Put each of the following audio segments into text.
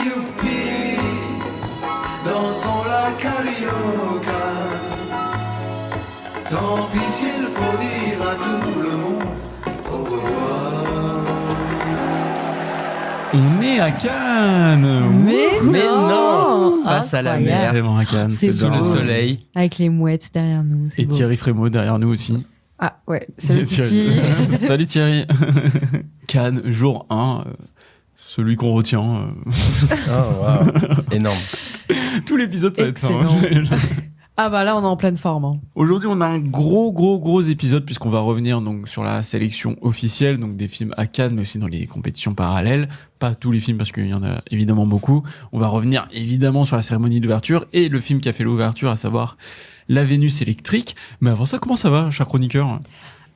youpi, dansons la carioca. Tant pis s'il faut dire à tout le monde au revoir. On est à Cannes. Mais non. Face à la Incroyable. mer, Vraiment à Cannes. C'est sous beau. le soleil. Avec les mouettes derrière nous. c'est Et beau. Thierry Frémaux derrière nous aussi. Ah ouais, salut Thierry. Titi. Salut Thierry. Cannes, jour 1. Celui qu'on retient. Oh, wow. Énorme. Tout l'épisode, ça va être ça. hein. Excellent. Ah bah là, on est en pleine forme. Hein. Aujourd'hui, on a un gros épisode puisqu'on va revenir donc sur la sélection officielle, donc des films à Cannes, mais aussi dans les compétitions parallèles. Pas tous les films parce qu'il y en a évidemment beaucoup. On va revenir évidemment sur la cérémonie d'ouverture et le film qui a fait l'ouverture, à savoir La Vénus électrique. Mais avant ça, comment ça va, cher chroniqueur?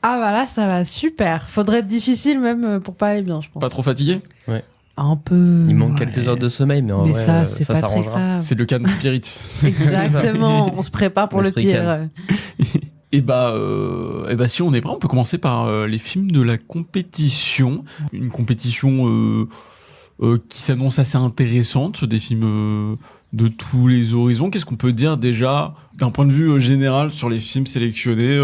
Ah bah là, ça va super. Faudrait être difficile même pour pas aller bien, je pense. Pas trop fatigué? Un peu. Il manque quelques heures de sommeil, mais en Mais vrai, ça, c'est ça pas très s'arrangera. grave. C'est le Cannes Spirit. Exactement. On se prépare pour le L'esprit pire. Et bah, si on est prêt, on peut commencer par les films de la compétition. Une compétition qui s'annonce assez intéressante, des films de tous les horizons. Qu'est-ce qu'on peut dire déjà d'un point de vue général sur les films sélectionnés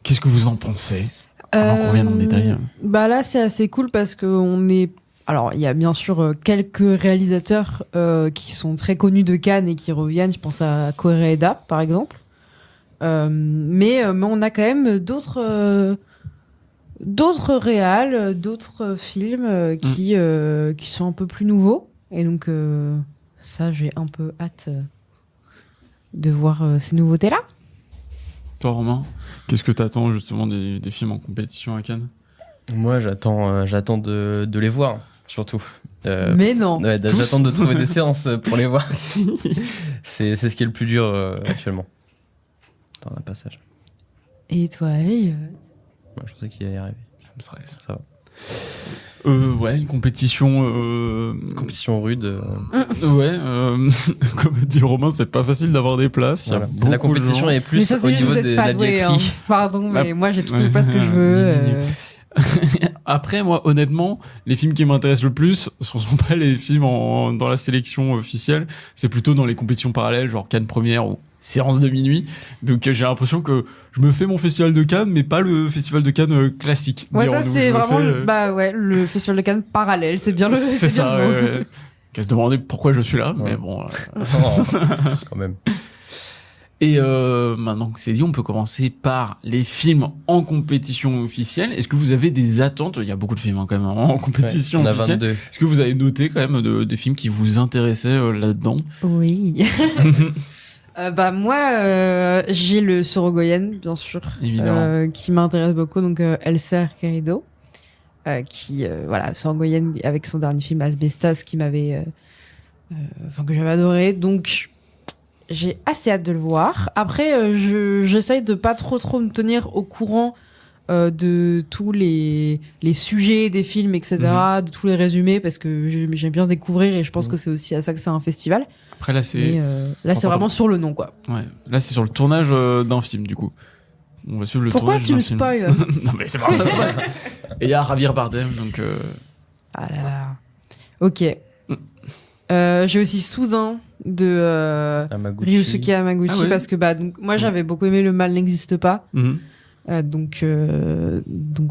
Qu'est-ce que vous en pensez avant qu'on revienne en détail? Bah là, c'est assez cool parce qu'on est. Alors, il y a bien sûr quelques réalisateurs qui sont très connus de Cannes et qui reviennent. Je pense à Koreeda, par exemple. Mais on a quand même d'autres réals, d'autres films qui sont un peu plus nouveaux. Et donc, ça, j'ai un peu hâte de voir ces nouveautés-là. Toi, Romain, qu'est-ce que t'attends justement des films en compétition à Cannes? Moi, j'attends de les voir, surtout. Mais non. Ouais, j'attends de trouver des séances pour les voir. C'est ce qui est le plus dur actuellement. Dans un passage. Et toi, hey, Moi, je pensais qu'il allait y arriver. Ça me stresse. Ça va. Ouais, une compétition. Compétition rude. Comme dit Romain, c'est pas facile d'avoir des places. Il y a Voilà. C'est la beaucoup de compétition gens. est mais plus ça, au c'est juste niveau vous de êtes la pas doués. Hein. billetterie. Pardon, mais Bah, moi, j'ai toutes les places que je veux. Après, moi, honnêtement, les films qui m'intéressent le plus, ce sont pas les films dans la sélection officielle, c'est plutôt dans les compétitions parallèles, genre Cannes Première ou Séance de minuit. Donc j'ai l'impression que je me fais mon festival de Cannes, mais pas le festival de Cannes classique. Ouais, ça, dirons-nous. c'est Je me vraiment fais, le festival de Cannes parallèle. C'est bien le. c'est bien ça. le mot. Ouais. Qu'à se demander pourquoi je suis là, Ouais. mais bon. Quand même. Et maintenant que c'est dit, on peut commencer par les films en compétition officielle. Est-ce que vous avez des attentes? Il y a beaucoup de films hein, quand même en compétition On a officielle. 22. Est-ce que vous avez noté quand même des films qui vous intéressaient là-dedans? Oui. Moi, j'ai le Sorogoyen, bien sûr, Évidemment. qui m'intéresse beaucoup. Donc, Elser Querido, qui, Sorogoyen avec son dernier film Asbestas, qui m'avait, que j'avais adoré. Donc, j'ai assez hâte de le voir. Après, j'essaye de pas trop me tenir au courant de tous les sujets des films, etc., de tous les résumés, parce que j'aime bien découvrir et je pense que c'est aussi à ça que c'est un festival. Après là, c'est Mais là, c'est vraiment sur le nom, quoi. ouais. Là, c'est sur le tournage d'un film du coup. On va suivre le Pourquoi tournage tu d'un me film. spoil? Non mais c'est pas grave. Et il y a Javier Bardem, donc. Ah là là. Ok. J'ai aussi Soudain de Hamaguchi. Ryusuke Hamaguchi, Ah ouais. parce que donc, moi j'avais beaucoup aimé Le Mal n'existe pas. mhm. Donc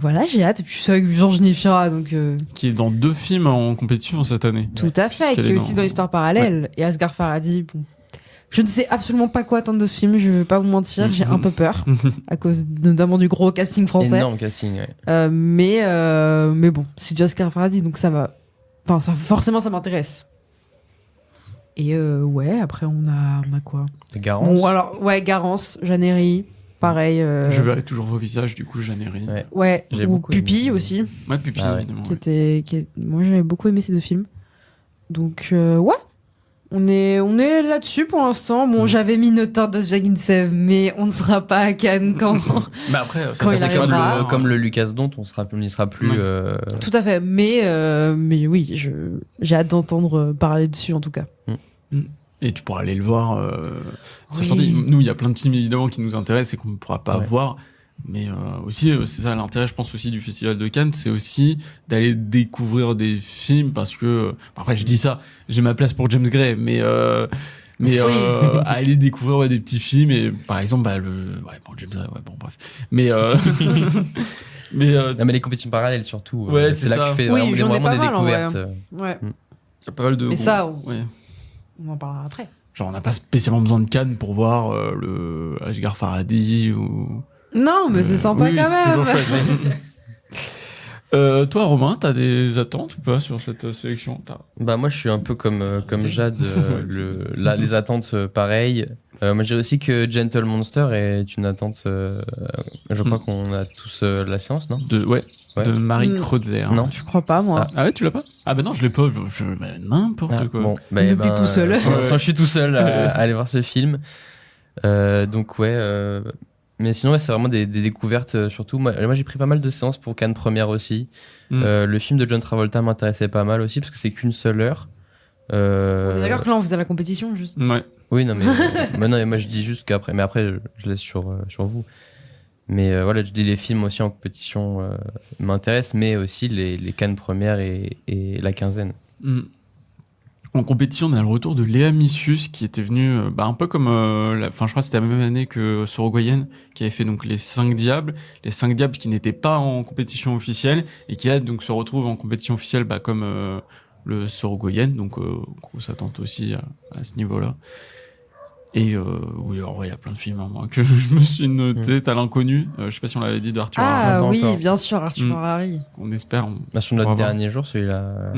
voilà, j'ai hâte. Et puis je suis avec Georges Nifira, donc Qui est dans 2 films en compétition cette année. tout à fait, Qu'elle qui est est aussi dans- dans l'histoire parallèle. Et Asghar Farhadi, bon. Je ne sais absolument pas quoi attendre de ce film, je vais pas vous mentir, j'ai un peu peur, à cause notamment du gros casting français. Énorme casting, ouais. Mais bon, c'est du Asghar Farhadi, donc ça va. Enfin, forcément, ça m'intéresse. Et après, on a quoi? Garance. Bon, alors, Garance, Jeannery, pareil. Je verrai toujours vos visages, du coup, Jeannery. Ouais. Ouais, J'ai ou beaucoup Pupille aimé. aussi, Ouais, Pupille, Ah ouais. évidemment. moi j'avais beaucoup aimé ces deux films. Donc, on est là-dessus pour l'instant. Bon, j'avais mis Notar de Zagintsev, mais on ne sera pas à Cannes quand. Mais après, ça Quand passe il à comme, arrivera. comme le Lucas Dont, on n'y sera plus. Ouais. Tout à fait, mais oui, j'ai hâte d'entendre parler dessus en tout cas. Et tu pourras aller le voir. Ça Oui. sortit. Nous, il y a plein de films évidemment qui nous intéressent et qu'on ne pourra pas Ouais. voir. Mais aussi, c'est ça l'intérêt, je pense aussi du Festival de Cannes, c'est aussi d'aller découvrir des films parce que après je dis ça, j'ai ma place pour James Gray, mais aller découvrir des petits films et par exemple James Gray, bon bref, mais Non, mais les compétitions parallèles surtout. Ouais, c'est c'est là ça. que tu fais Oui, j'en ai vraiment pas des mal, en vrai. découvertes. Ouais. il y a pas mal de Mais ça, ouais. on en parlera après. Genre on n'a pas spécialement besoin de Cannes pour voir le Ashgar Farhadi ou Non, mais c'est sympa oui, quand c'est même. toujours chouette. Toi, Romain, t'as des attentes ou pas sur cette sélection? Bah moi je suis un peu comme Jade, les attentes pareilles. Moi je dirais aussi que Gentle Monster est une attente. Je crois qu'on a tous la séance, non? Ouais. Ouais. De Marie Kreutzer. Non. Je crois pas, moi. Ah ouais, tu l'as pas? Ah bah non, je l'ai pas. N'importe Ah, quoi. bon, Mais t'es tout seul. Pour l'instant, je suis tout seul à aller voir ce film. Donc ouais. Mais sinon, ouais, c'est vraiment des découvertes surtout. Moi, j'ai pris pas mal de séances pour Cannes Première aussi. Le film de John Travolta m'intéressait pas mal aussi parce que c'est qu'une seule heure. On est d'accord que là, on faisait la compétition, juste. Ouais. Oui, non, mais moi je dis juste qu'après. Mais après, je laisse sur vous. Mais voilà, je dis les films aussi en compétition m'intéressent, mais aussi les Cannes Première et la quinzaine. En compétition, on a le retour de Léa Missius qui était venue un peu comme je crois que c'était la même année que Sorogoyen qui avait fait donc les 5 Diables qui n'étaient pas en compétition officielle et qui là donc se retrouvent en compétition officielle comme le Sorogoyen, donc grosse attente aussi à ce niveau-là. Et oui, alors il y a plein de films moi que je me suis noté. T'as L'Inconnu, je sais pas si on l'avait dit, de Arthur Harari. Ah oui, encore. bien sûr, Arthur Harari. On espère. Sur notre pourra voir. dernier jour, celui-là.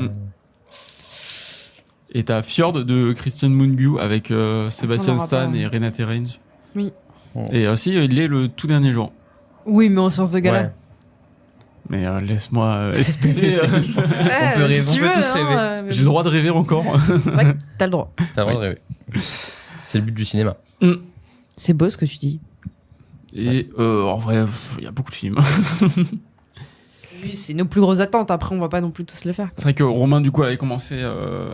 Et t'as Fjord de Christian Mungiu avec Sébastien aura Stan pas. et Renate Reigns. Oui. Et aussi, il est le tout dernier jour. Oui, mais en séance de gala. Ouais. Mais laisse-moi espérer. Ouais, peut rêver, si tu on peut veux, tous rêver. mais J'ai le droit de rêver encore. C'est vrai que t'as le droit. T'as le droit de rêver. C'est le but du cinéma. C'est beau ce que tu dis. Et en vrai, il y a beaucoup de films. Oui, c'est nos plus grosses attentes. Après, on va pas non plus tous les faire. C'est vrai que Romain, du coup, avait commencé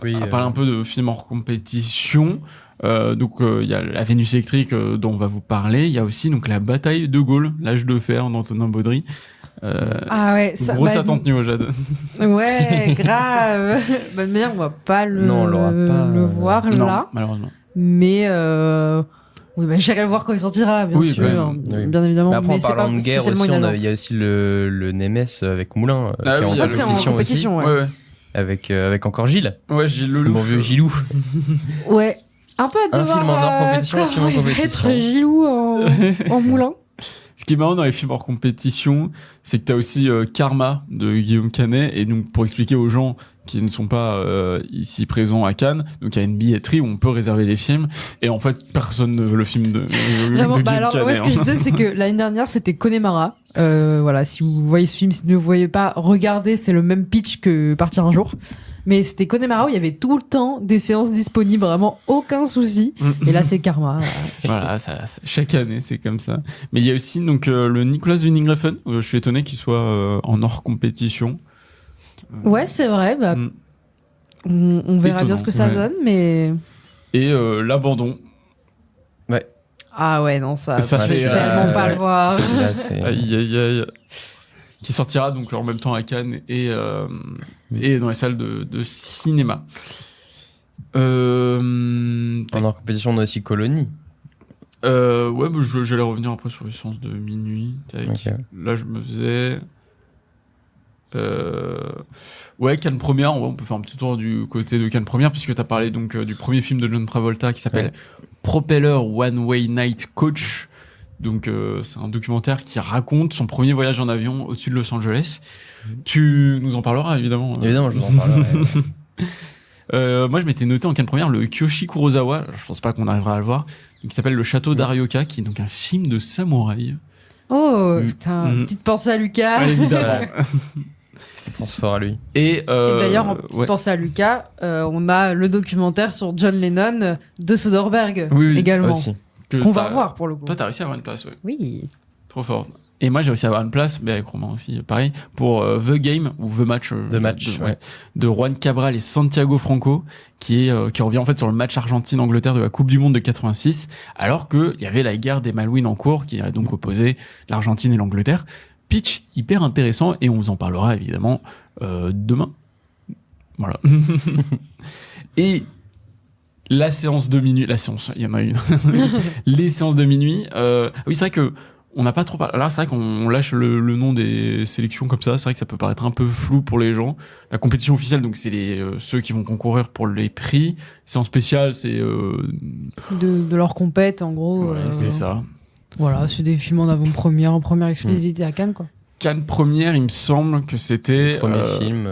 Oui, à parler un peu de films hors compétition. Donc, il y a La Vénus électrique dont on va vous parler. Il y a aussi donc La Bataille de Gaulle, L'Âge de fer d'Antonin Baudry. Ah ouais, ça. Grosse attente niveau Jade. Ouais, grave. Bah, de manière, on va pas le, Non, on l'aura pas, le voir Non, là. malheureusement. Mais oui, bah, j'irai le voir quand il sortira, bien Oui, sûr. quand même. Oui. Bien évidemment. Mais après, en mais c'est parlant pas de guerre spécialement aussi, une attente. il y a aussi le Nemes avec Moulin qui est en Ça, c'est en compétition compétition, aussi. ouais. Avec encore Gilles, Ouais, j'ai le le bon vieux Gilou. Ouais. Un peu hâte de Un voir film en hors compétition, un film en comment il va compétition. être Gilou en moulin. Ce qui est marrant dans les films hors compétition, c'est que t'as aussi Karma de Guillaume Canet. Et donc, pour expliquer aux gens qui ne sont pas ici présents à Cannes, donc il y a une billetterie où on peut réserver les films. Et en fait, personne ne veut le film de Vraiment, de bah Guillaume alors, Canet. ouais, ce que je disais, c'est que l'année dernière, c'était Connemara. Voilà, si vous voyez ce film, si vous ne le voyez pas, regardez, c'est le même pitch que Partir un jour. Mais c'était Connemara où il y avait tout le temps des séances disponibles, vraiment aucun souci. Et là, c'est Karma. Voilà, chaque année, c'est comme ça. Mais il y a aussi donc le Nicolas Winding Refn. Je suis étonné qu'il soit en hors compétition. Ouais, c'est vrai. Bah, on verra Étonnant, bien ce que ça ouais. donne, mais. Et L'Abandon. Ah ouais, non, ça. Ça, je c'est, peux tellement pas le voir. Celui-là, c'est- Aïe, aïe, aïe. Qui sortira donc en même temps à Cannes et dans les salles de cinéma. En hors compétition, on a aussi Colonie. Ouais, bah, j'allais revenir après sur les séances de minuit. Tac. Ok. Là, je me faisais. Ouais, Cannes Première. On peut faire un petit tour du côté de Cannes Première, puisque tu as parlé donc du premier film de John Travolta qui s'appelle Propeller One Way Night Coach. Donc, c'est un documentaire qui raconte son premier voyage en avion au-dessus de Los Angeles. Tu nous en parleras, évidemment. Évidemment, je vous en parlerai. Moi, je m'étais noté en Cannes Première le Kyoshi Kurosawa. Je pense pas qu'on arrivera à le voir. Qui s'appelle Le Château d'Arioka, qui est donc un film de samouraï. Oh, putain, petite pensée à Lucas. Ouais, évidemment. Je pense fort à lui. Et Et d'ailleurs, en petite ouais. pensée à Lucas, on a le documentaire sur John Lennon de Soderbergh Oui, également. Aussi. Que Qu'on va t'as- voir pour le coup. Toi, t'as réussi à avoir une place, ouais. Oui. Trop fort. Et moi, j'ai réussi à avoir une place, mais avec Romain aussi, pareil, pour The Game, ou The Match. De Juan Cabral et Santiago Franco, qui revient en fait sur le match Argentine-Angleterre de la Coupe du Monde de 86, alors qu'il y avait la guerre des Malouines en cours, qui a donc opposé l'Argentine et l'Angleterre. Pitch hyper intéressant, et on vous en parlera évidemment demain. Voilà. Et la séance de minuit, il y en a une. Les séances de minuit. Oui, c'est vrai que on n'a pas trop parlé. Là, c'est vrai qu'on lâche le nom des sélections comme ça. C'est vrai que ça peut paraître un peu flou pour les gens. La compétition officielle, donc c'est ceux qui vont concourir pour les prix. Séance spéciale, c'est De leur compète, en gros. ouais, c'est ça. Voilà, c'est des films en avant-première, en première exclusivité à Cannes, quoi. Cannes première, il me semble que c'était. Le premier film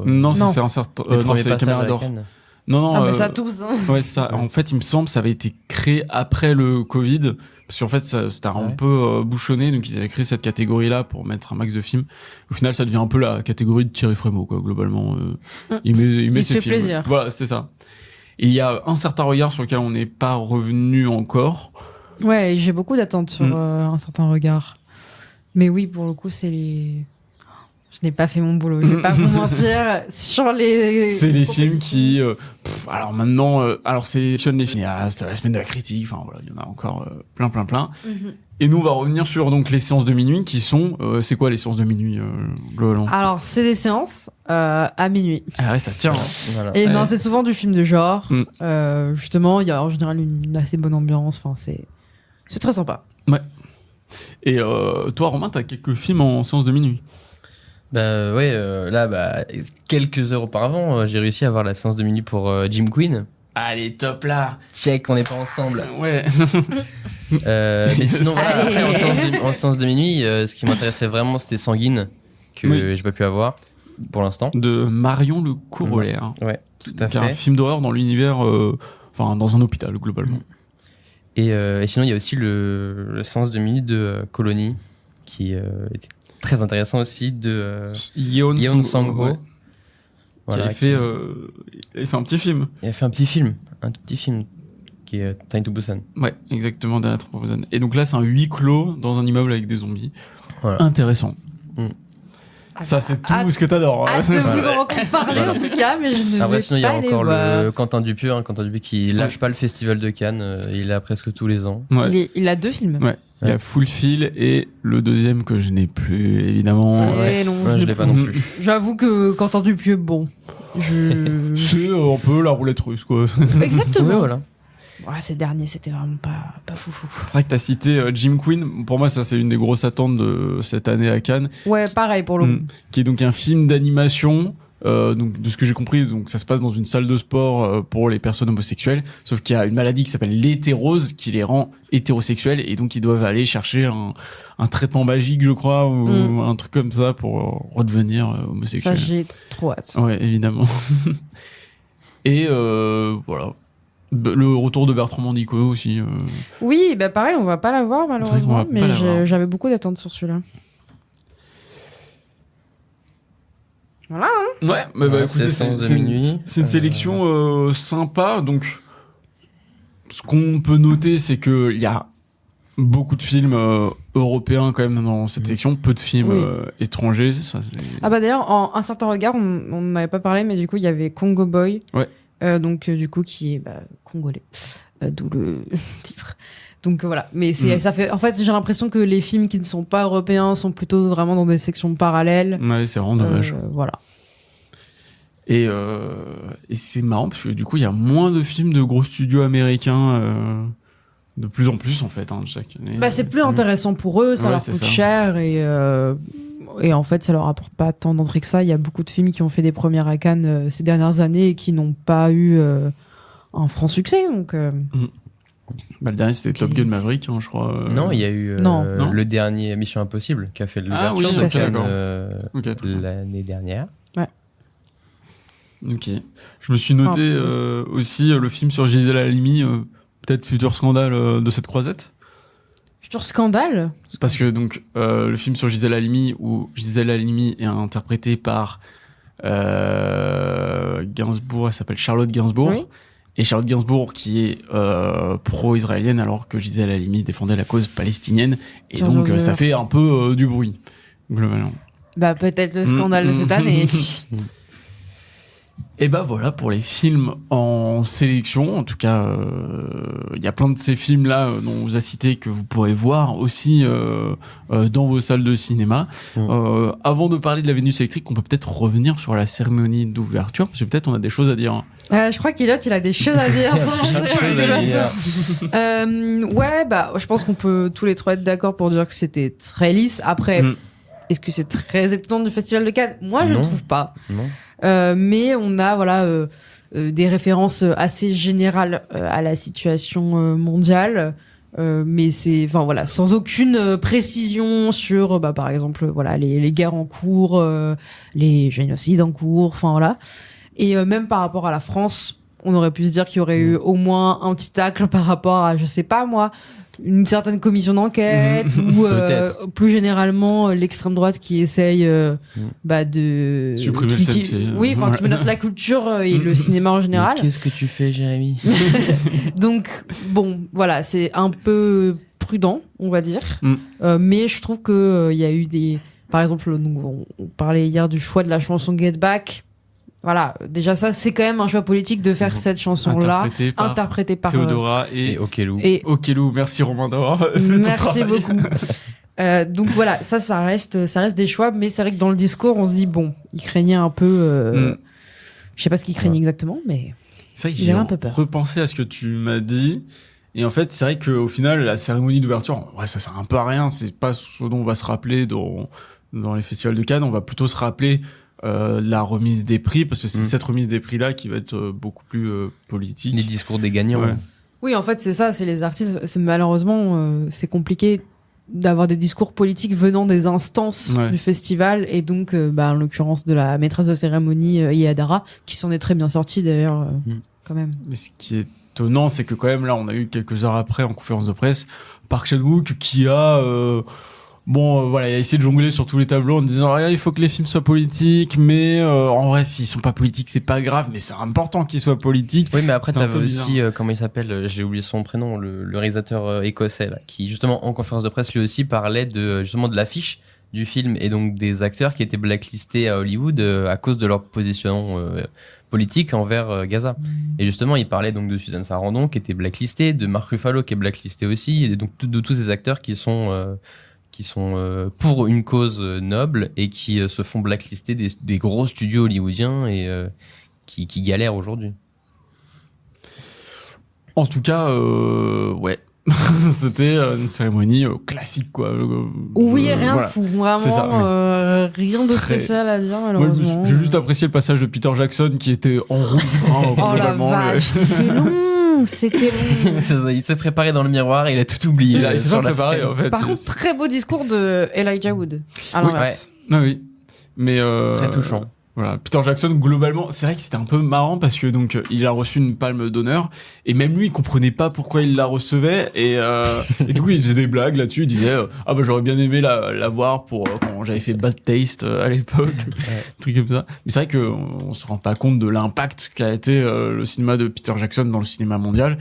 Non, ça Non. c'est un certain. le non, premier c'est passage Caméra à d'or. Cannes. Non, mais ça tous, hein. ouais, ça. En fait, il me semble, ça avait été créé après le Covid, parce qu'en fait, c'était un Ouais. peu bouchonné, donc ils avaient créé cette catégorie-là pour mettre un max de films. Au final, ça devient un peu la catégorie de Thierry Frémaux, quoi, globalement. Il met Il ses se fait films. plaisir. Voilà, c'est ça. Et il y a un certain regard sur lequel on n'est pas revenu encore. Ouais, et j'ai beaucoup d'attentes sur un certain regard. Mais oui, pour le coup, c'est les... Je n'ai pas fait mon boulot, je vais pas vous mentir. Sur les... C'est les films compétitions. qui, alors maintenant, alors sélectionne les cinéastes, la semaine de la critique, enfin voilà, il y en a encore plein. Mhm. Et nous, on va revenir sur donc les séances de minuit qui sont, c'est quoi les séances de minuit globalement? Alors, c'est des séances à minuit. Ah ouais, ça se tient. Hein. Voilà. Et Ouais. non, c'est souvent du film de genre. Mm. Justement, il y a en général une assez bonne ambiance. Enfin, c'est très sympa. Et toi, Romain, t'as quelques films en séance de minuit. Bah ouais, là, quelques heures auparavant, j'ai réussi à avoir la séance de minuit pour Jim Queen. Allez, top là. Check, on n'est pas ensemble. Ouais. Mais sinon, voilà, Allez. après, en séance de minuit, ce qui m'intéressait vraiment, c'était Sanguine, que Oui. j'ai pas pu avoir pour l'instant. De Marion Le Corollaire. Ouais, tout à Qui est un fait. film d'horreur dans l'univers, enfin dans un hôpital globalement. Et sinon, il y a aussi le séance de minuit de Colony, qui était très intéressant aussi, de Yeon Sang-ho. ouais, Voilà, qui avait fait un petit film. il a fait un tout petit film, qui est Train to Busan. Ouais, exactement, Dernière Proposition. Et donc là, c'est un huis clos dans un immeuble avec des zombies. Voilà. Intéressant. Ça, c'est tout Hâte- ce que t'adores. hein. Hâte de vous Voilà. en entendre parler, en tout cas, mais je ne Après, vais sinon, il y pas a aller encore voir. le Quentin Dupieux, qui lâche pas le festival de Cannes. Il est là presque tous les ans. Ouais. Il a 2 films. Ouais. Il y a Full Feel et le deuxième que je n'ai plus, évidemment. Ouais, non, Ouais, je n'ai l'ai pas plus. non plus. J'avoue que Quentin Dupieux, bon. C'est un peu la roulette russe, quoi. Exactement. Oui, voilà. Ouais, ces derniers, c'était vraiment pas foufou. C'est vrai que t'as cité Jim Queen. Pour moi, ça, c'est une des grosses attentes de cette année à Cannes. Ouais, pareil pour le coup. Qui est donc un film d'animation. Donc, de ce que j'ai compris, donc ça se passe dans une salle de sport pour les personnes homosexuelles. Sauf qu'il y a une maladie qui s'appelle l'hétérose qui les rend hétérosexuels et donc ils doivent aller chercher un traitement magique, je crois, ou un truc comme ça pour redevenir Ça, homosexuel. j'ai trop hâte. Ouais, évidemment. Et voilà. Le retour de Bertrand Mandico aussi. Oui, bah pareil, on va pas la voir C'est vrai qu'on va malheureusement, pas mais la voir. j'avais beaucoup d'attentes sur celui-là. Voilà. Ouais, mais Ouais, écoutez, c'est séance de minuit. C'est une sélection sympa. Donc, ce qu'on peut noter, c'est qu'il y a beaucoup de films européens quand même dans cette section, peu de films Oui. étrangers. Ça, c'est- Ah bah d'ailleurs, en un certain regard, on n'avait pas parlé, mais du coup, il y avait Congo Boy. Ouais. Donc, du coup, qui est congolais. D'où le titre. Donc voilà, mais ça fait. En fait, j'ai l'impression que les films qui ne sont pas européens sont plutôt vraiment dans des sections parallèles. Ouais, c'est vraiment dommage. Voilà. Et c'est marrant parce que du coup, il y a moins de films de gros studios américains. De plus en plus, en fait, hein, chaque année. Bah, c'est plus intéressant pour eux, ça Ouais, leur c'est coûte ça. cher et en fait, ça leur apporte pas tant d'entrées que ça. Il y a beaucoup de films qui ont fait des premières à Cannes ces dernières années et qui n'ont pas eu un franc succès. Donc, Bah, le dernier, c'était Top Gun Maverick, hein, je crois. Non, il y a eu Non. le dernier Mission Impossible qui a fait l'ouverture oui, de ok, Cannes d'accord. Ok, très bien. l'année dernière. Ok. Je me suis noté aussi le film sur Gisèle Halimi, peut-être futur scandale de cette croisette. futur scandale. Parce que donc le film sur Gisèle Halimi où Gisèle Halimi est interprétée par Gainsbourg, elle s'appelle Charlotte Gainsbourg. Oui. et Charlotte Gainsbourg qui est pro-israélienne alors que Gisèle Halimi défendait la cause palestinienne. Et Tiens, donc, j'en ai ça peur. fait un peu du bruit, globalement. Bah, peut-être le scandale de cette année. Et bah voilà pour les films en sélection. En tout cas, il y a plein de ces films-là dont on vous a cité que vous pourrez voir aussi dans vos salles de cinéma. Avant de parler de la Vénus électrique, on peut peut-être revenir sur la cérémonie d'ouverture parce que peut-être on a des choses à dire. Je crois qu'Eliott, il a des choses à dire. Ouais, bah, je pense qu'on peut tous les trois être d'accord pour dire que c'était très lisse. Après, est-ce que c'est très étonnant du Festival de Cannes ? Moi, je ne trouve pas. Non. Mais on a des références assez générales à la situation mondiale. Mais c'est, enfin voilà, sans aucune précision sur, par exemple, voilà, les guerres en cours, les génocides en cours, enfin voilà. Et même par rapport à la France, on aurait pu se dire qu'il y aurait eu au moins un petit tacle par rapport à, je sais pas moi, une certaine commission d'enquête ou plus généralement l'extrême droite qui essaye de supprimer le CNC. Oui, enfin qui menace la culture et le cinéma en général. Mais qu'est-ce que tu fais, Jérémy? Donc bon, voilà, c'est un peu prudent, on va dire. Mais je trouve que il y a eu des, par exemple, on parlait hier du choix de la chanson Get Back. Voilà, déjà ça, c'est quand même un choix politique de faire cette chanson-là, interprétée par Théodora et Okelou. Okelou. Merci Romain d'avoir fait ton merci travail. beaucoup. Donc voilà, ça reste des choix, mais c'est vrai que dans le discours, on se dit bon, il craignait un peu. Je sais pas ce qu'il craignait exactement, mais C'est vrai que il j'ai avait un peu peur. repensé à ce que tu m'as dit. Et en fait, c'est vrai qu'au final, la cérémonie d'ouverture, ouais, ça sert un peu à rien. C'est pas ce dont on va se rappeler dans les festivals de Cannes. On va plutôt se rappeler la remise des prix, parce que c'est cette remise des prix-là qui va être beaucoup plus politique. Les discours des gagnants. Ouais. Oui, en fait, c'est ça, c'est les artistes. Malheureusement, c'est compliqué d'avoir des discours politiques venant des instances du festival, et donc, en l'occurrence de la maîtresse de cérémonie, Yadara, qui s'en est très bien sortie d'ailleurs, quand même. Mais ce qui est étonnant, c'est que quand même, là, on a eu quelques heures après, en conférence de presse, Park Chan-wook qui a... il a essayé de jongler sur tous les tableaux en disant il faut que les films soient politiques, mais en vrai, s'ils sont pas politiques, c'est pas grave, mais c'est important qu'ils soient politiques. Oui, mais après, C'est un t'avais peu aussi, comment il s'appelle, j'ai oublié son prénom, le réalisateur écossais, là, qui justement, en conférence de presse, lui aussi parlait justement de l'affiche du film et donc des acteurs qui étaient blacklistés à Hollywood à cause de leur position politique envers Gaza. Et justement, il parlait donc de Suzanne Sarandon qui était blacklistée, de Mark Ruffalo qui est blacklisté aussi, et donc de tous ces acteurs qui sont pour une cause noble et qui se font blacklister des gros studios hollywoodiens et qui galèrent aujourd'hui. En tout cas, ouais. C'était une cérémonie classique, quoi. Oui, rien voilà. de fou, vraiment, C'est ça, rien de spécial à dire, malheureusement. Moi, j'ai juste apprécié le passage de Peter Jackson qui était en rouge. Oh la vache, c'était long, c'était long. Il s'est préparé dans le miroir et il a tout oublié. Il s'est sur pas la préparé, scène. en fait. Par contre, très beau discours de Elijah Wood. À Oui, l'inverse. Ah oui. Mais Très touchant. Voilà, Peter Jackson, globalement, c'est vrai que c'était un peu marrant parce que donc il a reçu une palme d'honneur et même lui il comprenait pas pourquoi il la recevait et du coup il faisait des blagues là-dessus, il disait j'aurais bien aimé la voir pour quand j'avais fait Bad Taste à l'époque, truc comme ça. Mais c'est vrai que on se rend pas compte de l'impact qu'a été le cinéma de Peter Jackson dans le cinéma mondial.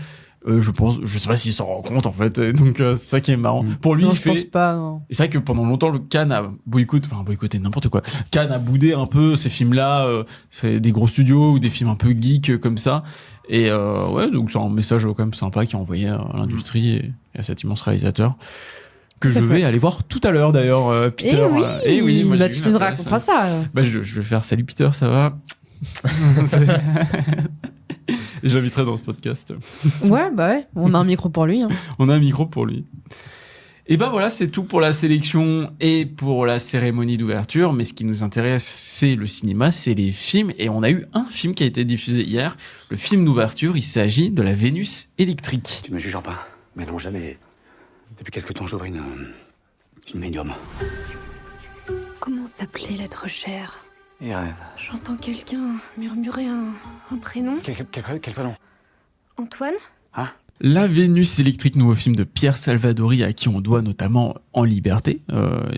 Je sais pas s'il s'en rend compte en fait, et donc c'est ça qui est marrant. Pour lui, Non, il je fait. pense pas. Non. Et c'est vrai que pendant longtemps, le Cannes a boycotté n'importe quoi. Cannes a boudé un peu ces films-là, c'est des gros studios ou des films un peu geeks comme ça. Et donc c'est un message quand même sympa qui est envoyé à l'industrie et à cet immense réalisateur que je vais aller voir tout à l'heure d'ailleurs, Peter. Et oui, moi, j'ai tu eu nous une raconteras ça. je vais faire salut Peter, ça va. Et j'inviterai dans ce podcast. Ouais, on a un micro pour lui. Hein. On a un micro pour lui. Et voilà, c'est tout pour la sélection et pour la cérémonie d'ouverture. Mais ce qui nous intéresse, c'est le cinéma, c'est les films. Et on a eu un film qui a été diffusé hier. Le film d'ouverture, il s'agit de La Vénus électrique. Tu me juges pas? Mais non, jamais. Depuis quelque temps, j'ouvre une médium. Comment s'appelait l'être cher? Irène. J'entends quelqu'un murmurer un prénom. Quel prénom? Antoine? Hein? La Vénus électrique, nouveau film de Pierre Salvadori, à qui on doit notamment En Liberté.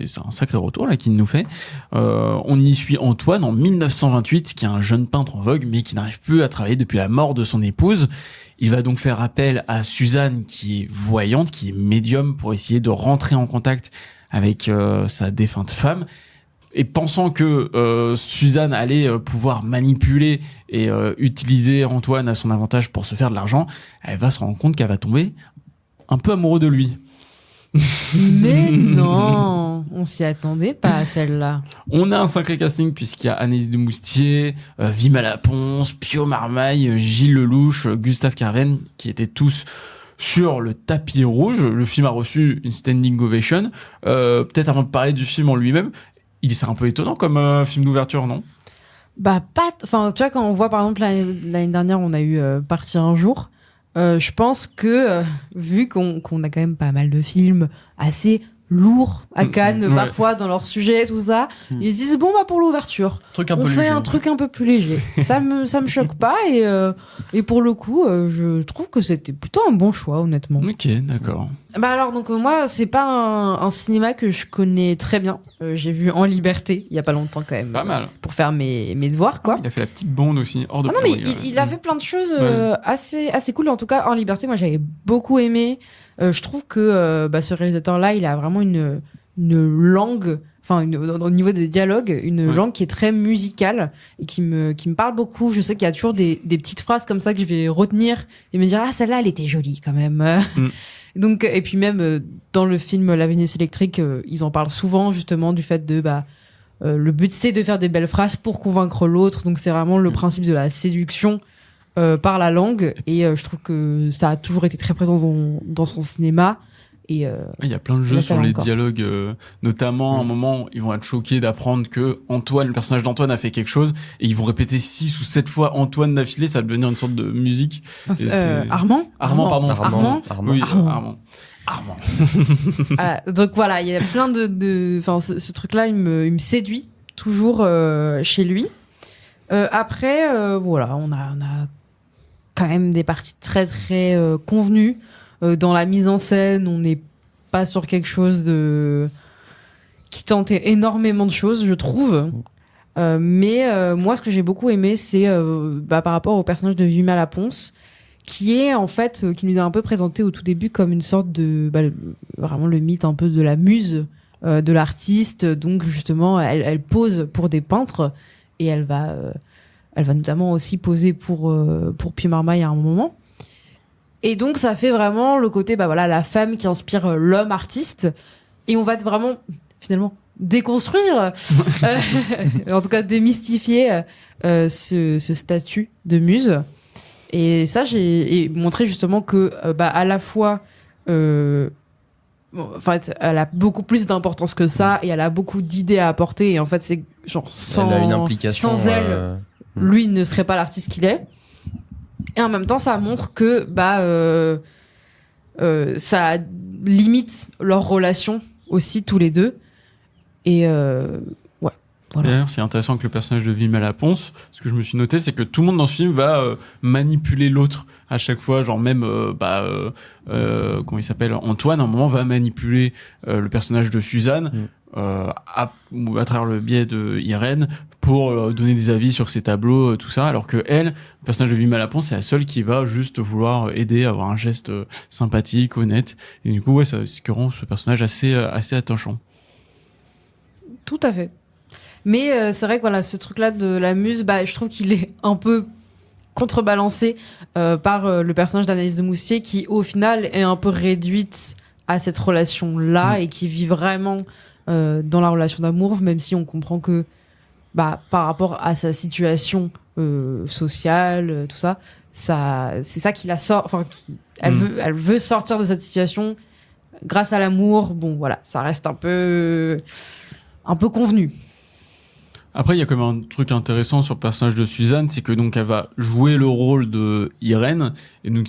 Et c'est un sacré retour là qu'il nous fait. On y suit Antoine en 1928, qui est un jeune peintre en vogue, mais qui n'arrive plus à travailler depuis la mort de son épouse. Il va donc faire appel à Suzanne, qui est voyante, qui est médium, pour essayer de rentrer en contact avec sa défunte femme. Et pensant que Suzanne allait pouvoir manipuler et utiliser Antoine à son avantage pour se faire de l'argent, elle va se rendre compte qu'elle va tomber un peu amoureux de lui. Mais non, on s'y attendait pas à celle-là. On a un sacré casting puisqu'il y a Anaïs de Moustier, Vima Laponce, Pio Marmaille, Gilles Lelouch, Gustave Carven, qui étaient tous sur le tapis rouge. Le film a reçu une standing ovation. Peut-être avant de parler du film en lui-même, c'est un peu étonnant comme film d'ouverture, non ? Bah, enfin, tu vois, quand on voit, par exemple, l'année dernière, on a eu Partir un jour, je pense que, vu qu'on a quand même pas mal de films assez lourds à Cannes, parfois, dans leur sujet, tout ça, ils se disent, bon, bah, pour l'ouverture, on fait un truc un peu plus léger. Ça me choque pas, et pour le coup, je trouve que c'était plutôt un bon choix, honnêtement. Ok, d'accord. Bah alors, donc, moi, c'est pas un cinéma que je connais très bien. J'ai vu En Liberté, il y a pas longtemps, quand même. Pas mal. Pour faire mes devoirs, quoi. Il a fait La Petite Bande aussi, hors de Ah non, mais prix, il a fait plein de choses assez cool. En tout cas, En Liberté, moi, j'avais beaucoup aimé. Je trouve que ce réalisateur-là, il a vraiment une langue, enfin, au niveau des dialogues, une langue qui est très musicale et qui me parle beaucoup. Je sais qu'il y a toujours des petites phrases comme ça que je vais retenir et me dire, ah, celle-là, elle était jolie quand même. Donc, et puis même dans le film La Vénus électrique, ils en parlent souvent justement du fait de le but c'est de faire des belles phrases pour convaincre l'autre. Donc c'est vraiment le principe de la séduction par la langue, et je trouve que ça a toujours été très présent dans son cinéma. Et il y a plein de jeux sur les dialogues, notamment à un moment ils vont être choqués d'apprendre que Antoine, le personnage d'Antoine, a fait quelque chose, et ils vont répéter 6 ou 7 fois Antoine d'affilée, ça va devenir une sorte de musique. Armand, Oui, Armand. Voilà, donc voilà, il y a plein enfin, ce truc-là, il me séduit toujours chez lui. Après, voilà, on a quand même des parties très très convenues. Dans la mise en scène, on n'est pas sur quelque chose qui tente énormément de choses, je trouve. Mais moi, ce que j'ai beaucoup aimé, c'est par rapport au personnage de Vima Laponce, qui est en fait, qui nous a un peu présenté au tout début comme une sorte de, vraiment le mythe un peu de la muse de l'artiste. Donc justement, elle pose pour des peintres, et elle va notamment aussi poser pour Pio Marmaille à un moment. Et donc ça fait vraiment le côté, la femme qui inspire l'homme artiste, et on va vraiment finalement déconstruire, en tout cas démystifier ce statut de muse. Et ça, j'ai montré justement que à la fois en fait, elle a beaucoup plus d'importance que ça, et elle a beaucoup d'idées à apporter, et en fait c'est genre elle a une implication, sans elle, lui ne serait pas l'artiste qu'il est. Et en même temps, ça montre que ça limite leur relation aussi, tous les deux. Et voilà. D'ailleurs, c'est intéressant que le personnage de Vima Laponce, ce que je me suis noté, c'est que tout le monde dans ce film va manipuler l'autre à chaque fois. Genre même, comment il s'appelle, Antoine, à un moment, va manipuler le personnage de Suzanne à travers le biais de Irène, pour donner des avis sur ses tableaux, tout ça, alors que elle, le personnage de Vima Laponce, c'est la seule qui va juste vouloir aider, avoir un geste sympathique, honnête. Et du coup, c'est ce qui rend ce personnage assez attachant. Tout à fait. Mais c'est vrai que voilà, ce truc-là de la muse, je trouve qu'il est un peu contrebalancé par le personnage d'Anaïs de Moustier, qui au final est un peu réduite à cette relation-là, et qui vit vraiment dans la relation d'amour, même si on comprend que par rapport à sa situation sociale, tout ça, c'est ça qui la sort. Enfin, elle veut sortir de cette situation grâce à l'amour. Bon, voilà, ça reste un peu convenu. Après, il y a quand même un truc intéressant sur le personnage de Suzanne, c'est que donc elle va jouer le rôle de Irène, et donc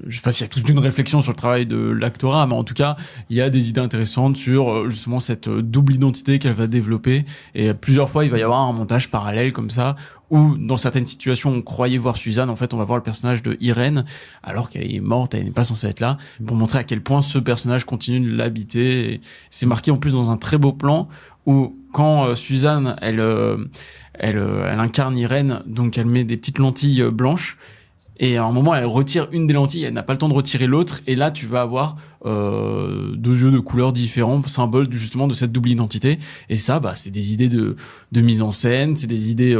je sais pas s'il y a toute une réflexion sur le travail de l'actorat, mais en tout cas, il y a des idées intéressantes sur justement cette double identité qu'elle va développer, et plusieurs fois, il va y avoir un montage parallèle comme ça, où dans certaines situations, on croyait voir Suzanne, en fait, on va voir le personnage de Irène, alors qu'elle est morte, elle n'est pas censée être là, pour montrer à quel point ce personnage continue de l'habiter. Et c'est marqué en plus dans un très beau plan où quand Suzanne, elle incarne Irène, donc elle met des petites lentilles blanches, et à un moment elle retire une des lentilles, elle n'a pas le temps de retirer l'autre, et là tu vas avoir deux yeux de couleurs différents, symbole justement de cette double identité. Et ça, bah c'est des idées de mise en scène, c'est des idées,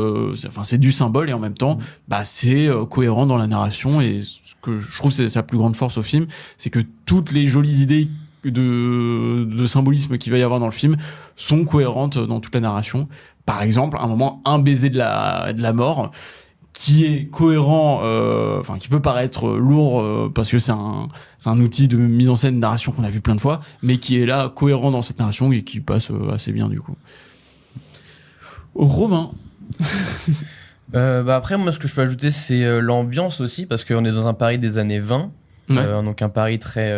c'est du symbole, et en même temps, bah c'est cohérent dans la narration. Et ce que je trouve c'est sa plus grande force au film, c'est que toutes les jolies idées de symbolisme qu'il va y avoir dans le film sont cohérentes dans toute la narration. Par exemple, à un moment, un baiser de la mort qui est cohérent, qui peut paraître lourd parce que c'est un outil de mise en scène, de narration qu'on a vu plein de fois, mais qui est là cohérent dans cette narration et qui passe assez bien du coup. Romain. Après, moi, ce que je peux ajouter, c'est l'ambiance aussi, parce qu'on est dans un Paris des années 20. Ouais. Donc un Paris très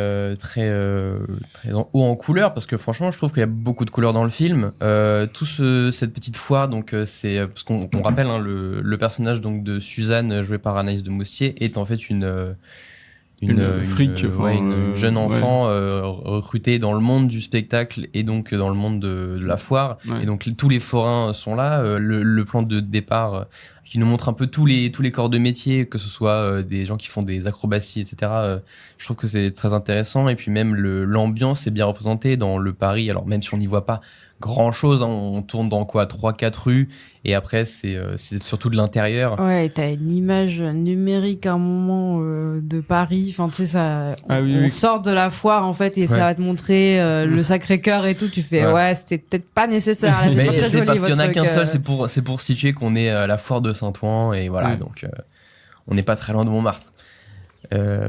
haut en couleurs, parce que franchement je trouve qu'il y a beaucoup de couleurs dans le film. Cette petite foire, donc c'est parce qu'on rappelle le personnage donc de Suzanne jouée par Anaïs de Moustier est en fait une jeune enfant recrutée dans le monde du spectacle et donc dans le monde de la foire. Ouais. Et donc tous les forains sont là. Le plan de départ qui nous montre un peu tous les corps de métier, que ce soit des gens qui font des acrobaties, etc. Je trouve que c'est très intéressant. Et puis même l'ambiance est bien représentée dans le Paris. Alors même si on n'y voit pas grand chose, hein, on tourne dans 3-4 rues, et après c'est surtout de l'intérieur. Ouais, t'as une image numérique à un moment de Paris, enfin tu sais ça, on sort de la foire en fait, et ça va te montrer le Sacré-Cœur et tout, tu fais c'était peut-être pas nécessaire. Là, mais c'est parce qu'il y en a qu'un seul, c'est pour situer qu'on est à la foire de Saint-Ouen, et voilà, donc on n'est pas très loin de Montmartre.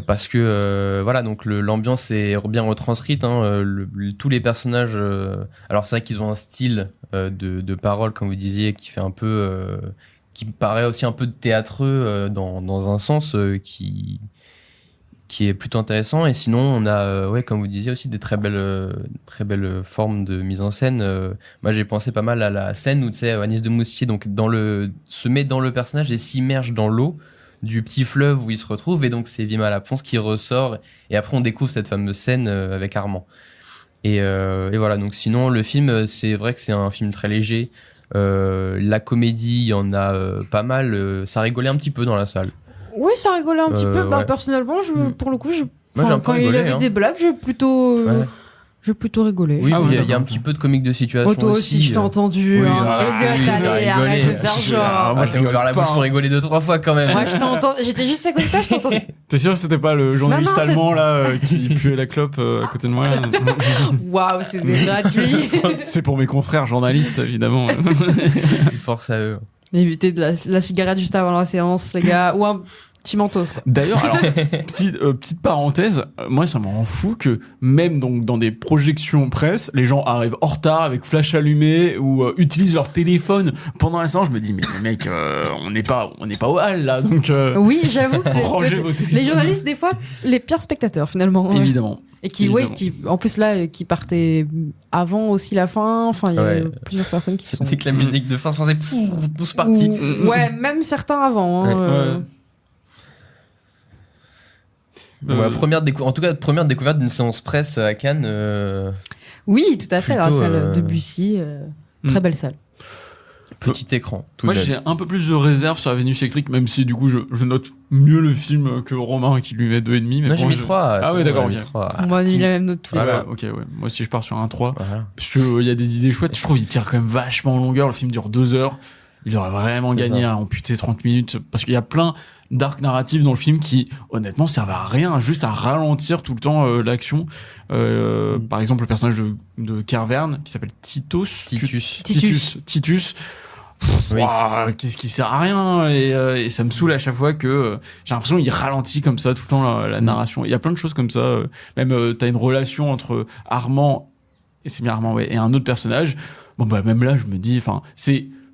Parce que donc l'ambiance est bien retranscrite, hein, tous les personnages, alors c'est vrai qu'ils ont un style de parole, comme vous disiez, qui fait un peu qui me paraît aussi un peu théâtreux dans un sens qui est plutôt intéressant. Et sinon on a comme vous disiez aussi des très belles formes de mise en scène. Moi j'ai pensé pas mal à la scène où tu sais Agnès de Moustier donc se met dans le personnage et s'immerge dans l'eau du petit fleuve où il se retrouve, et donc c'est Vima Laponce qui ressort, et après on découvre cette fameuse scène avec Armand. Et voilà, donc sinon le film, c'est vrai que c'est un film très léger. La comédie, il y en a pas mal. Ça rigolait un petit peu dans la salle. Oui, ça rigolait un petit peu. Personnellement, pour le coup, quand il y avait des blagues, j'ai plutôt rigolé. Oui, il y a un petit peu de comique de situation. Toi aussi, je t'ai entendu. Arrête de faire genre. Moi, je t'ai ouvert la bouche pour rigoler 2-3 fois quand même. Moi, je t'entendais. J'étais juste à côté de toi, je t'entendais. T'es sûr que c'était pas le journaliste allemand là qui puait la clope à côté de moi là? Waouh, c'était gratuit. C'est pour mes confrères journalistes, évidemment. Force à eux. Évitez de la cigarette juste avant la séance, les gars. Ou un petit mentos, quoi. D'ailleurs, alors, petite parenthèse, moi ça me rend fou que même donc dans des projections presse, les gens arrivent en retard avec flash allumé ou utilisent leur téléphone pendant la séance. Je me dis mais les mecs, on n'est pas au hall là, donc oui, j'avoue que c'est les journalistes des fois les pires spectateurs finalement. Évidemment. Et qui en plus là qui partaient avant aussi la fin, enfin il y a plusieurs personnes qui sont dès que la musique de fin se faisait tous partis. Même certains avant hein, première découverte d'une séance presse à Cannes. Oui, tout à fait, dans la salle Debussy, très belle salle. Petit écran. Moi, j'ai un peu plus de réserve sur la Vénus électrique, même si du coup, je note mieux le film que Romain qui lui met 2,5. Moi, j'ai mis 3. Ah ouais, d'accord. On a mis la même note tous les trois. Ok, ouais. Moi aussi, je pars sur un 3. Voilà. Parce qu'il y a des idées chouettes. Je trouve qu'il tire quand même vachement en longueur. Le film dure 2 heures. Il aurait vraiment gagné à amputer 30 minutes. Parce qu'il y a plein d'arcs narratifs dans le film qui, honnêtement, servent à rien, juste à ralentir tout le temps l'action. Par exemple, le personnage de Carverne, qui s'appelle Titus. Oui. Wow, qu'est-ce qui sert à rien, et ça me saoule à chaque fois que j'ai l'impression qu'il ralentit comme ça tout le temps la narration. Il y a plein de choses comme ça. Même t'as une relation entre Armand, et c'est bien Armand, et un autre personnage. bon bah même là je me dis, enfin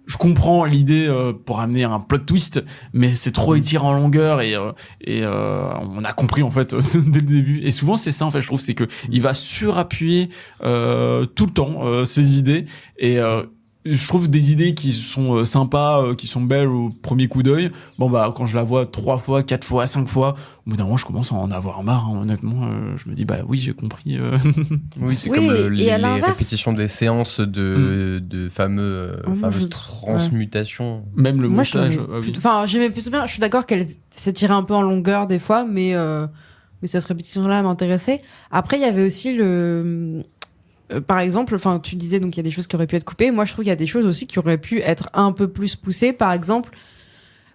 je comprends l'idée pour amener un plot twist, mais c'est trop étiré en longueur et on a compris en fait dès le début. Et souvent c'est ça en fait, je trouve, c'est que il va surappuyer tout le temps ses idées et je trouve des idées qui sont sympas, qui sont belles au premier coup d'œil. Bon bah quand je la vois 3 fois, 4 fois, 5 fois, au bout d'un moment je commence à en avoir marre. Hein, honnêtement, je me dis bah oui j'ai compris. Oui, c'est Oui, comme et à les l'inverse- répétitions des séances de fameuses je- transmutations. Même le Moi, je montage. trouvais ah oui. plutôt- enfin, j'aimais plutôt bien. Je suis d'accord qu'elle s'étirait un peu en longueur des fois, mais cette répétition-là m'intéressait. Après, il y avait aussi par exemple, enfin, tu disais donc il y a des choses qui auraient pu être coupées. Moi, je trouve qu'il y a des choses aussi qui auraient pu être un peu plus poussées. Par exemple,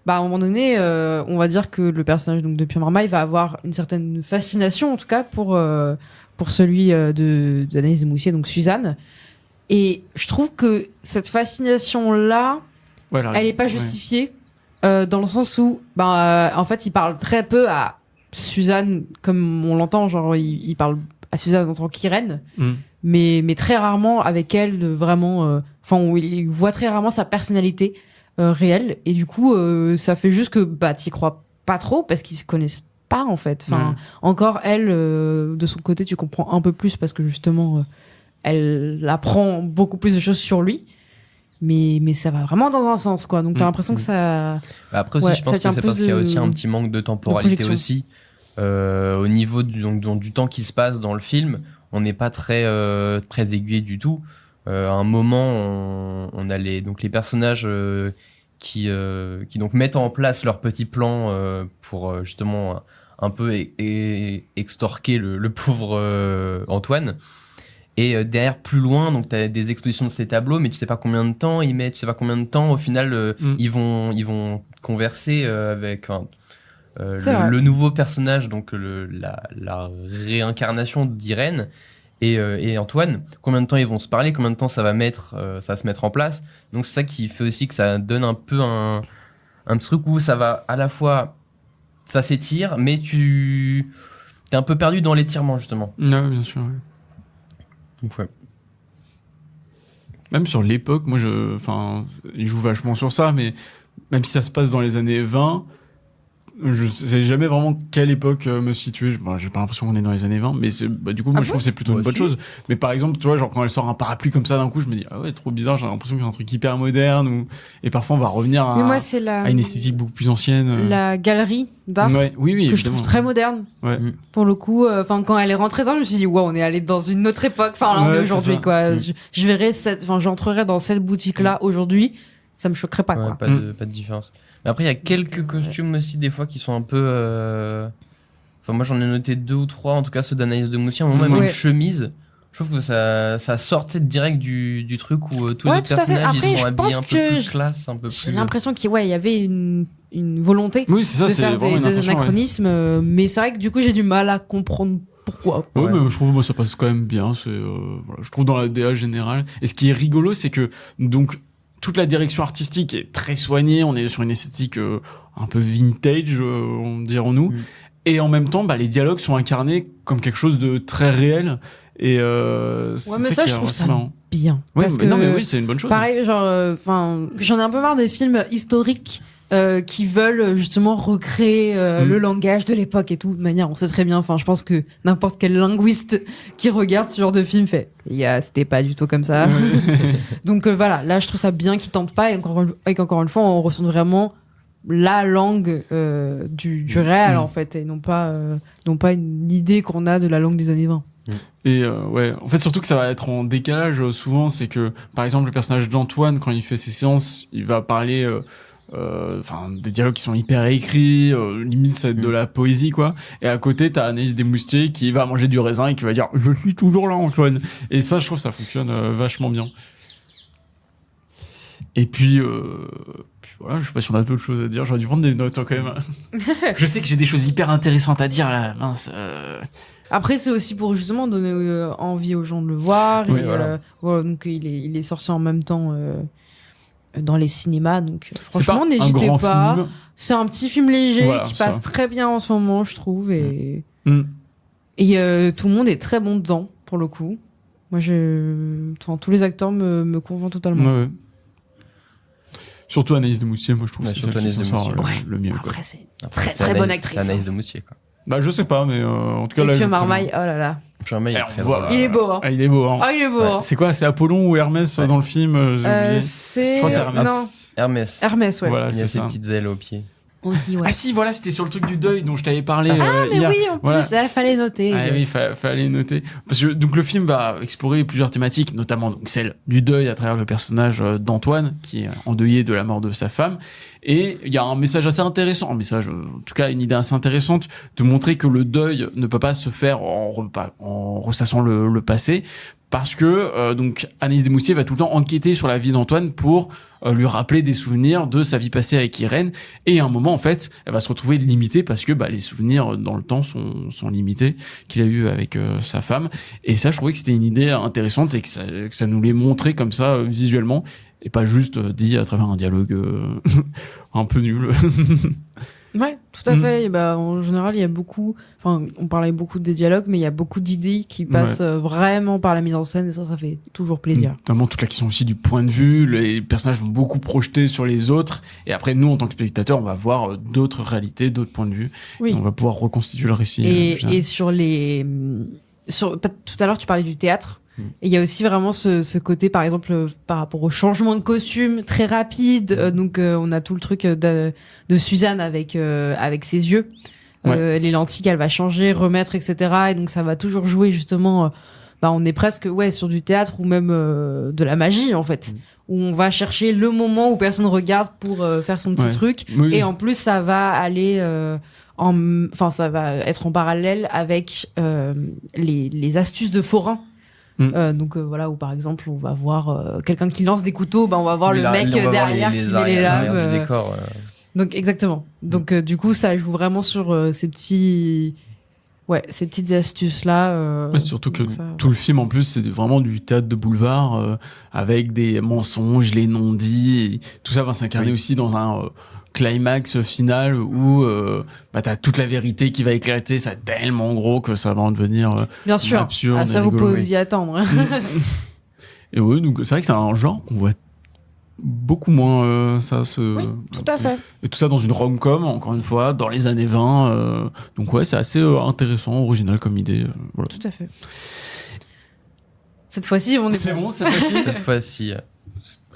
à un moment donné, on va dire que le personnage donc de Pierre Marmaille va avoir une certaine fascination, en tout cas pour celui d'Anaïs de Moussier, donc Suzanne. Et je trouve que cette fascination-là, Voilà. elle est pas justifiée dans le sens où, en fait, il parle très peu à Suzanne comme on l'entend, genre il parle à Suzanne en tant qu'Irène, mais très rarement avec elle, vraiment. Enfin, il voit très rarement sa personnalité réelle, et du coup, ça fait juste que t'y crois pas trop parce qu'ils se connaissent pas en fait. Enfin, encore elle, de son côté, tu comprends un peu plus parce que justement, elle apprend beaucoup plus de choses sur lui. Mais ça va vraiment dans un sens, quoi. Donc t'as l'impression que ça. Après aussi, Ouais, je pense ça que tient c'est plus parce qu'il y a de- aussi un petit manque de temporalité projection. aussi. Au niveau du temps qui se passe dans le film, on n'est pas très aiguillé du tout. À un moment, on a les personnages qui donc mettent en place leur petit plan pour justement un peu extorquer le pauvre Antoine. Et derrière, plus loin, donc t'as des expositions de ces tableaux, mais tu sais pas combien de temps ils mettent, tu sais pas combien de temps. Au final, ils vont converser avec le nouveau personnage, donc la réincarnation d'Irène et Antoine. Combien de temps ils vont se parler, combien de temps ça va se mettre en place. Donc c'est ça qui fait aussi que ça donne un peu un truc où ça va à la fois, ça s'étire, mais t'es un peu perdu dans l'étirement justement. Ouais, bien sûr. Ouais. Donc ouais. Même sur l'époque, moi, il joue vachement sur ça, mais même si ça se passe dans les années 20, je sais jamais vraiment quelle époque me situer. Bon, j'ai pas l'impression qu'on est dans les années 20, mais du coup, moi, je trouve que c'est plutôt une bonne chose. Mais par exemple, tu vois, genre, quand elle sort un parapluie comme ça d'un coup, je me dis, ah ouais, trop bizarre, j'ai l'impression que c'est un truc hyper moderne, et parfois on va revenir Mais moi, c'est à une esthétique beaucoup plus ancienne. la galerie d'art Ouais, oui, que évidemment. je trouve très moderne. Ouais. Pour le coup, quand elle est rentrée dedans, je me suis dit, wow, on est allé dans une autre époque. Enfin, là, on Ouais, est c'est aujourd'hui, ça. quoi. Je verrais j'entrerais dans cette boutique-là aujourd'hui. Ça me choquerait pas, Ouais, quoi. pas de différence. Mais après, il y a quelques costumes aussi, des fois, qui sont un peu. Enfin, moi, j'en ai noté 2 ou 3, en tout cas ceux d'Anaïs de Moussier. À un moment, même Ouais. une chemise. Je trouve que ça sort direct du truc où tous les Ouais, autres tout à fait. personnages Après, ils sont je habillés pense un peu que plus classe, un peu J'ai plus. l'impression qu'il y avait une volonté Oui, c'est ça, de c'est faire vraiment une des intention, ouais. anachronismes, mais c'est vrai que du coup, j'ai du mal à comprendre pourquoi. Ouais, Ouais. mais je trouve moi ça passe quand même bien. Voilà, je trouve dans la DA générale. Et ce qui est rigolo, c'est que donc toute la direction artistique est très soignée. On est sur une esthétique un peu vintage, dirons-nous. Et en même temps, les dialogues sont incarnés comme quelque chose de très réel. Et Ouais, mais ça, je trouve ça marrant. bien. Ouais, Parce mais non, que, mais oui, c'est une bonne chose. pareil, genre, j'en ai un peu marre des films historiques qui veulent justement recréer le langage de l'époque et tout. De manière, on sait très bien. Enfin, je pense que n'importe quel linguiste qui regarde ce genre de film fait, c'était pas du tout comme ça. Donc voilà, là, je trouve ça bien qu'ils tentent pas et qu'encore une fois, on ressent vraiment la langue du réel en fait, et non pas une idée qu'on a de la langue des années 20. Et ouais, en fait, surtout que ça va être en décalage souvent, c'est que, par exemple, le personnage d'Antoine, quand il fait ses séances, il va parler, des dialogues qui sont hyper écrits, limite c'est de la poésie, quoi. Et à côté, t'as Anaïs Desmoustiers qui va manger du raisin et qui va dire « Je suis toujours là, Antoine ». Et ça, je trouve que ça fonctionne vachement bien. Et puis voilà, je sais pas si on a d'autres choses à dire. J'aurais dû prendre des notes quand même. Je sais que j'ai des choses hyper intéressantes à dire là. Mince. Après, c'est aussi pour justement donner envie aux gens de le voir. Oui, et, voilà. voilà, donc il est sorti en même temps dans les cinémas. Donc C'est franchement, pas un n'hésitez grand pas. film. C'est un petit film léger Voilà, qui ça. passe très bien en ce moment, je trouve. Et Mm. tout le monde est très bon dedans, pour le coup. Moi, tous les acteurs me convainquent totalement. Ouais. Surtout Anaïs de Moustier, moi je trouve Ouais, que c'est surtout celle qui Anaïs s'en de sort Moustier. le mieux. Quoi. Après, c'est Après, très très bonne actrice. C'est Anaïs de Moustier, quoi. Bah je sais pas, mais en tout cas Et là. puis je Marmaille, oh là là. Charmaine, il est Alors, très on voit, drôle. Il est beau, hein. Ah, il est beau, hein. Ah, il est beau. Ouais. hein. C'est quoi? C'est Apollon ou Hermès dans le film? J'ai oublié. C'est. Je crois que c'est Hermès. Non, Hermès. Hermès, ouais. Voilà, Il a c'est ses ça. petites ailes aux pieds. Aussi, ouais. Ah si, voilà, c'était sur le truc du deuil dont je t'avais parlé Mais hier. oui, en Voilà. plus, il fallait noter. Ah oui, fallait noter. Parce que donc le film va explorer plusieurs thématiques, notamment donc celle du deuil à travers le personnage d'Antoine, qui est endeuillé de la mort de sa femme. Et il y a un message assez intéressant, en tout cas une idée assez intéressante, de montrer que le deuil ne peut pas se faire en ressassant le passé. Parce que donc Anaïs Desmoustiers va tout le temps enquêter sur la vie d'Antoine pour lui rappeler des souvenirs de sa vie passée avec Irène. Et à un moment, en fait, elle va se retrouver limitée parce que les souvenirs dans le temps sont limités qu'il a eu avec sa femme. Et ça, je trouvais que c'était une idée intéressante et que ça nous l'est montré comme ça visuellement et pas juste dit à travers un dialogue un peu nul. Ouais, tout à fait. Et en général, il y a beaucoup. Enfin, on parlait beaucoup des dialogues, mais il y a beaucoup d'idées qui passent vraiment par la mise en scène, et ça fait toujours plaisir. Notamment toute la question aussi du point de vue. Les personnages vont beaucoup projeter sur les autres. Et après, nous, en tant que spectateurs, on va voir d'autres réalités, d'autres points de vue. Oui. Et on va pouvoir reconstituer le récit. Et sur les. Tout à l'heure, tu parlais du théâtre. Et il y a aussi vraiment ce côté, par exemple, par rapport au changement de costume très rapide. Donc, on a tout le truc de Suzanne avec ses yeux. Les lentilles qu'elle va changer, remettre, etc. Et donc, ça va toujours jouer justement. On est presque sur du théâtre ou même de la magie, en fait. Où on va chercher le moment où personne regarde pour faire son petit truc. Oui. Et en plus, ça va aller. Ça va être en parallèle avec les astuces de forain. Donc voilà, où par exemple on va voir quelqu'un qui lance des couteaux, on va voir le mec derrière qui met les lames du décor. donc exactement, donc du coup ça joue vraiment sur ces petites astuces là surtout que tout le film en plus c'est vraiment du théâtre de boulevard avec des mensonges, les non-dits, tout ça va s'incarner aussi dans un climax final où t'as toute la vérité qui va éclater, ça tellement gros que ça va en devenir bien sûr absurde, ça vous pouvez vous y attendre. Et oui, donc c'est vrai que c'est un genre qu'on voit beaucoup moins oui, tout à fait. et tout ça dans une rom-com, encore une fois, dans les années 20 donc ouais, c'est assez intéressant, original comme idée, voilà. Tout à fait. Cette fois-ci on est c'est bon cette fois-ci. Cette fois-ci.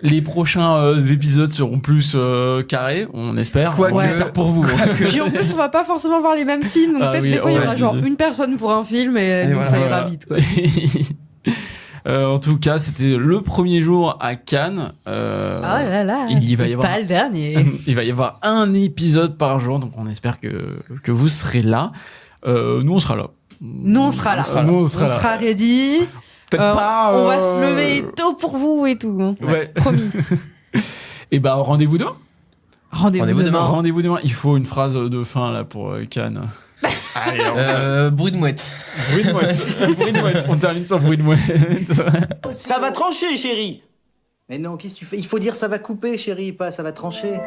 Les prochains épisodes seront plus carrés, on espère. On espère pour vous. Puis en plus, on va pas forcément voir les mêmes films, donc peut-être des fois il y aura genre une personne pour un film et donc ça ira vite, quoi. En tout cas, c'était le premier jour à Cannes. Oh là là, il va y avoir pas le dernier. Il va y avoir un épisode par jour, donc on espère que vous serez là. Nous, on sera là. Nous, on sera là. Nous, on sera ready. Peut-être pas. On va se lever tôt pour vous et tout. Hein. Ouais. Promis. Et rendez-vous demain. Rendez-vous demain. Rendez-vous demain. Il faut une phrase de fin là pour Cannes. Allez, bruit de mouette. Bruit de mouette. Bruit de mouette. On termine sur bruit de mouette. Ça va trancher, chérie. Mais non, qu'est-ce que tu fais? Il faut dire ça va couper, chérie, pas ça va trancher.